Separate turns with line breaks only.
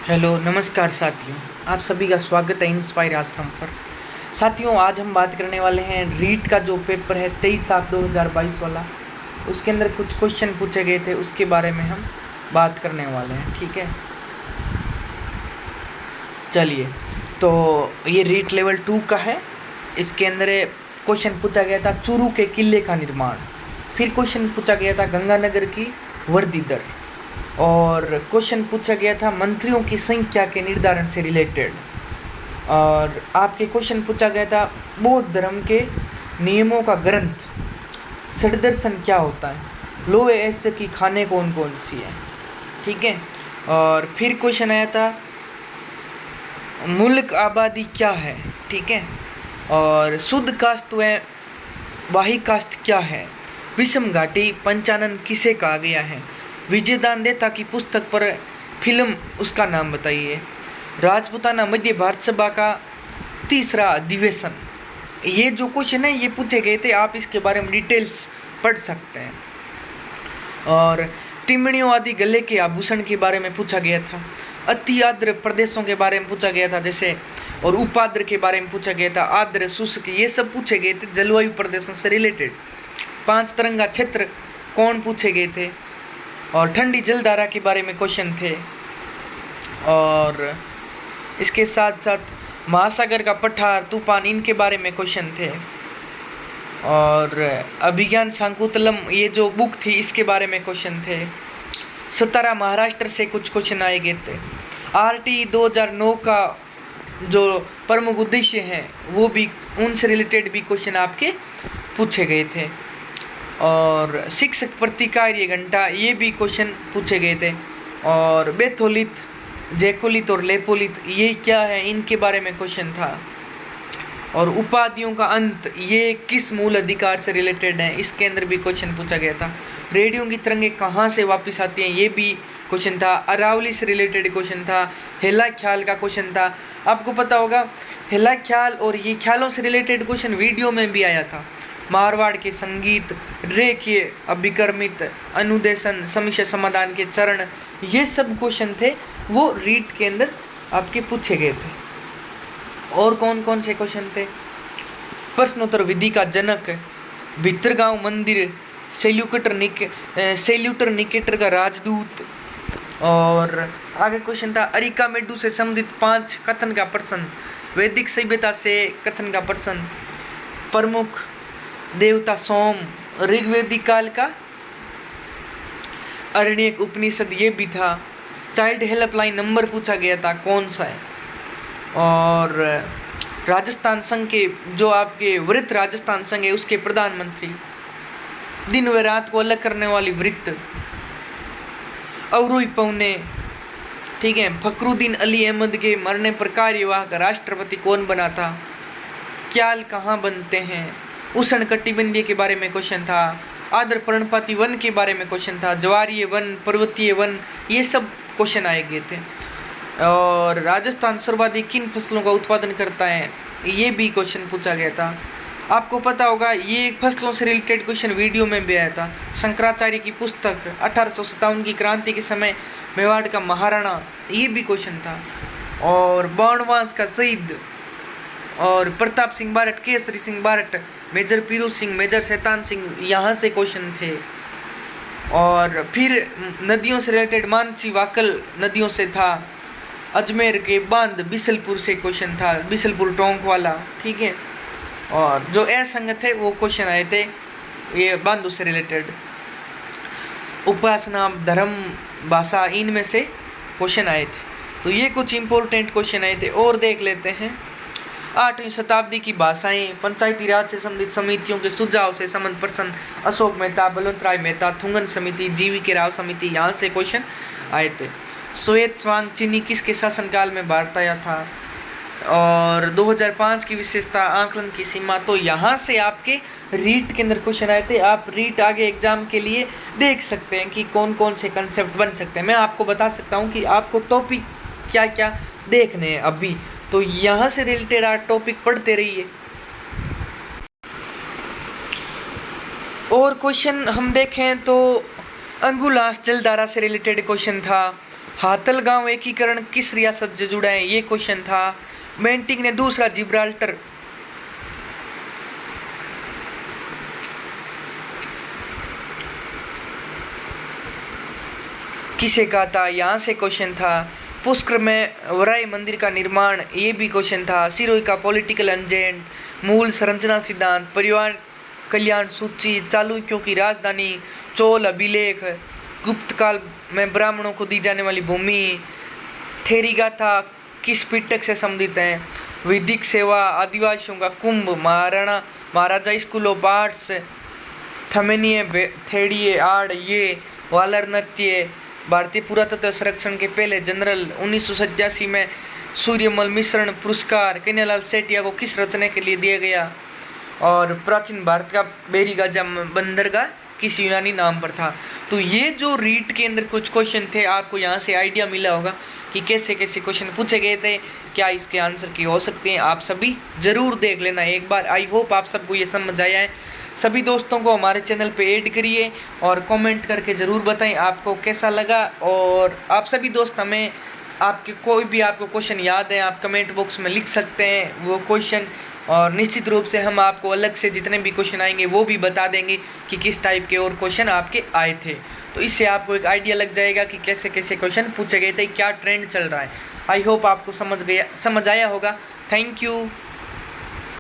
Hello नमस्कार साथियों, आप सभी का स्वागत है इंस्पायर आश्रम पर। साथियों, आज हम बात करने वाले हैं रीट का जो पेपर है 23/7/2022 वाला। उसके अंदर कुछ क्वेश्चन पूछे गए थे, उसके बारे में हम बात करने वाले हैं। ठीक है, चलिए। तो ये रीट लेवल 2 का है। इसके अंदर क्वेश्चन पूछा गया था चूरू के किले का निर्माण। फिर क्वेश्चन पूछा गया था गंगानगर की वर्दी दर। और क्वेश्चन पूछा गया था मंत्रियों की संख्या के निर्धारण से रिलेटेड। और आपके क्वेश्चन पूछा गया था बौद्ध धर्म के नियमों का ग्रंथ षड्दर्शन क्या होता है, लोहे ऐसे की खाने कौन कौन सी है। ठीक है। और फिर क्वेश्चन आया था मुल्क आबादी क्या है। ठीक है। और शुद्ध कास्ट व वाही कास्ट क्या है, विषम घाटी पंचानन किसे कहा गया है, विजयदान देता की पुस्तक पर फिल्म उसका नाम बताइए, राजपूताना मध्य भारत सभा का तीसरा अधिवेशन। ये जो क्वेश्चन है ये पूछे गए थे, आप इसके बारे में डिटेल्स पढ़ सकते हैं। और तिमणियों आदि गले के आभूषण के बारे में पूछा गया था। अति आर्द्र प्रदेशों के बारे में पूछा गया था जैसे, और उपाद्र के बारे में पूछा गया था, आर्द्र शुष्क, ये सब पूछे गए थे जलवायु प्रदेशों से रिलेटेड। 5 तरंगा क्षेत्र कौन पूछे गए थे। और ठंडी जलधारा के बारे में क्वेश्चन थे। और इसके साथ साथ महासागर का पठार, तूफान, इनके बारे में क्वेश्चन थे। और अभिज्ञान शाकुंतलम ये जो बुक थी इसके बारे में क्वेश्चन थे। सतारा महाराष्ट्र से कुछ क्वेश्चन आए गए थे। RT 2009 का जो प्रमुख उद्देश्य हैं वो भी, उनसे रिलेटेड भी क्वेश्चन आपके पूछे गए थे। और शिक्षक प्रति कार्य घंटा ये भी क्वेश्चन पूछे गए थे। और बेथोलित, जैकोलित और लेपोलित ये क्या है, इनके बारे में क्वेश्चन था। और उपाधियों का अंत ये किस मूल अधिकार से रिलेटेड है, इसके अंदर भी क्वेश्चन पूछा गया था। रेडियो की तरंगें कहाँ से वापस आती हैं, ये भी क्वेश्चन था। अरावली से रिलेटेड क्वेश्चन था। हेला ख्याल का क्वेश्चन था। आपको पता होगा हेला ख्याल और ये ख्यालों से रिलेटेड क्वेश्चन वीडियो में भी आया था। मारवाड़ के संगीत, रेखीय, अभिकर्मित, अनुदेशन, समस्या समाधान के चरण, ये सब क्वेश्चन थे वो रीट के अंदर आपके पूछे गए थे। और कौन कौन से क्वेश्चन थे। प्रश्नोत्तर विधि का जनक, भितरगांव मंदिर, सेल्यूटर निकेटर का राजदूत। और आगे क्वेश्चन था अरिकामेडू से संबंधित 5 कथन का प्रश्न, वैदिक सभ्यता से कथन का प्रश्न, प्रमुख देवता सोम, ऋग्वेदिक काल का अरण्यक उपनिषद ये भी था। चाइल्ड हेल्पलाइन नंबर पूछा गया था कौन सा है। और राजस्थान संघ के जो आपके वृत्त राजस्थान संघ है उसके प्रधानमंत्री, दिन व रात को अलग करने वाली वृत्त, अवरोही पौने। ठीक है। फखरुद्दीन अली अहमद के मरने पर कार्यवाहक राष्ट्रपति कौन बना था। क्याल कहाँ बनते हैं। उष्ण कटिबंधीय के बारे में क्वेश्चन था। आर्द्र पर्णपाती वन के बारे में क्वेश्चन था। ज्वारीय वन, पर्वतीय वन, ये सब क्वेश्चन आए गए थे। और राजस्थान सर्वाधिक किन फसलों का उत्पादन करता है, ये भी क्वेश्चन पूछा गया था। आपको पता होगा ये फसलों से रिलेटेड क्वेश्चन वीडियो में भी आया था। शंकराचार्य की पुस्तक 1857 की क्रांति के समय मेवाड़ का महाराणा, ये भी क्वेश्चन था। और बाणवास का शहीद, और प्रताप सिंह बारट, केसरी सिंह बारट, मेजर पीरू सिंह, मेजर शैतान सिंह, यहाँ से क्वेश्चन थे। और फिर नदियों से रिलेटेड मानसी वाकल नदियों से था। अजमेर के बांध बिसलपुर से क्वेश्चन था, बिसलपुर टोंक वाला। ठीक है। और जो असंगत थे वो क्वेश्चन आए थे ये बांधों से रिलेटेड। उपासना, धर्म, भाषा, इनमें से क्वेश्चन आए थे। तो ये कुछ इंपॉर्टेंट क्वेश्चन आए थे। और देख लेते हैं 8वीं शताब्दी की भाषाएं, पंचायती राज से संबंधित समितियों के सुझाव से संबंध प्रश्न, अशोक मेहता, बलवंत राय मेहता, थुंगन समिति, GV के राव समिति, यहाँ से क्वेश्चन आए थे। श्वेत स्वांग चीनी किसके शासनकाल में भारत आया था। और 2005 की विशेषता, आकलन की सीमा, तो यहाँ से आपके रीट के अंदर क्वेश्चन आए थे। आप रीट आगे एग्जाम के लिए देख सकते हैं कि कौन कौन से कंसेप्ट बन सकते हैं। मैं आपको बता सकता हूँ कि आपको टॉपिक क्या क्या देखने हैं अभी, तो यहाँ से रिलेटेड आप टॉपिक पढ़ते रहिए। और क्वेश्चन हम देखें तो अंगुलास जलधारा से रिलेटेड क्वेश्चन था। हाथलगांव एकीकरण किस रियासत से जुड़ा है, ये क्वेश्चन था। बेंटिक ने दूसरा जिब्राल्टर किसे कहा था, यहाँ से क्वेश्चन था। पुष्कर में वराय मंदिर का निर्माण, ये भी क्वेश्चन था। सिरोही का पॉलिटिकल एजेंट, मूल संरचना सिद्धांत, परिवार कल्याण सूची, चालुक्यों की राजधानी, चोल अभिलेख, गुप्त काल में ब्राह्मणों को दी जाने वाली भूमि, थेरी गाथा किस पिटक से संबंधित है, वैदिक सेवा, आदिवासियों का कुंभ, महाराजा स्कूल ऑफ आर्ट्स, थमेनिये थेड़िए आड़, ये वालर नृत्य, भारतीय पुरातत्व संरक्षण के पहले जनरल, 1987 में सूर्यमल मिश्रण पुरस्कार कन्हैयालाल सेठिया को किस रचना के लिए दिया गया, और प्राचीन भारत का बेरीगाजा बंदरगाह किस यूनानी नाम पर था। तो ये जो रीट के अंदर कुछ क्वेश्चन थे, आपको यहाँ से आइडिया मिला होगा कि कैसे कैसे क्वेश्चन पूछे गए थे, क्या इसके आंसर की हो सकते हैं। आप सभी ज़रूर देख लेना एक बार। आई होप आप सबको ये समझ आया है। सभी दोस्तों को हमारे चैनल पे ऐड करिए और कमेंट करके ज़रूर बताएं आपको कैसा लगा। और आप सभी दोस्त हमें आपके कोई भी आपको क्वेश्चन याद है, आप कमेंट बॉक्स में लिख सकते हैं वो क्वेश्चन, और निश्चित रूप से हम आपको अलग से जितने भी क्वेश्चन आएंगे वो भी बता देंगे कि किस टाइप के और क्वेश्चन आपके आए थे। तो इससे आपको एक आइडिया लग जाएगा कि कैसे कैसे क्वेश्चन पूछे गए थे, क्या ट्रेंड चल रहा है। आई होप आपको समझ आया होगा। Thank you.